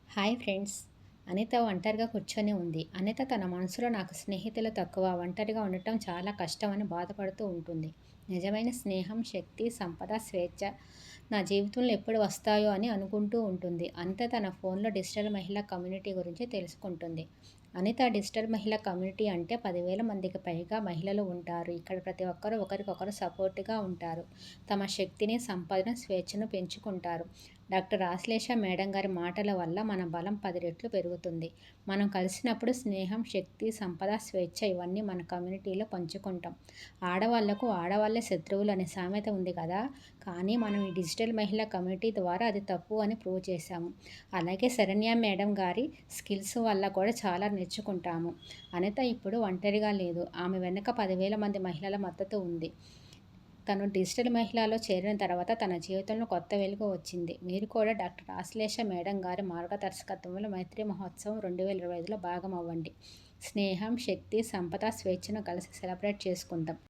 Hi friends. Anitha ఒంటరిగా కూర్చొని ఉంది. అనిత తన మనసులో నాకు స్నేహితులు తక్కువ, ఒంటరిగా ఉండటం చాలా కష్టం అని బాధపడుతూ ఉంటుంది. నిజమైన స్నేహం, శక్తి, సంపద, స్వేచ్ఛ నా జీవితంలో ఎప్పుడు వస్తాయో అని అనుకుంటూ ఉంటుంది. అనిత తన ఫోన్లో డిజిటల్ మహిళా కమ్యూనిటీ గురించి తెలుసుకుంటుంది. అనిత డిజిటల్ మహిళా కమ్యూనిటీ అంటే 10,000 మందికి పైగా మహిళలు ఉంటారు. ఇక్కడ ప్రతి ఒక్కరూ ఒకరికొకరు సపోర్ట్గా ఉంటారు. తమ శక్తిని, సంపదను, స్వేచ్ఛను పెంచుకుంటారు. డాక్టర్ ఆశ్లేష మేడం గారి మాటల వల్ల మన బలం 10 రెట్లు పెరుగుతుంది. మనం కలిసినప్పుడు స్నేహం, శక్తి, సంపద, స్వేచ్ఛ ఇవన్నీ మన కమ్యూనిటీలో పంచుకుంటాం. ఆడవాళ్లకు ఆడవాళ్లే శత్రువులు అనే సామెత ఉంది కదా, కానీ మనం ఈ డిజిటల్ మహిళా కమ్యూనిటీ ద్వారా అది తప్పు అని ప్రూవ్ చేశాము. అలాగే శరణ్య మేడం గారి స్కిల్స్ వల్ల కూడా చాలా నేర్చుకుంటాము. అనిత ఇప్పుడు ఒంటరిగా లేదు. ఆమె వెనుక 10,000 మంది మహిళల మద్దతు ఉంది. తను డిజిటల్ మహిళలో చేరిన తర్వాత తన జీవితంలో కొత్త వెలుగు వచ్చింది. మీరు కూడా డాక్టర్ ఆశ్లేష మేడం గారి మార్గదర్శకత్వంలో మైత్రి మహోత్సవం 2025లో భాగం అవ్వండి. స్నేహం, శక్తి, సంపద, స్వేచ్ఛను కలిసి సెలబ్రేట్ చేసుకుందాం.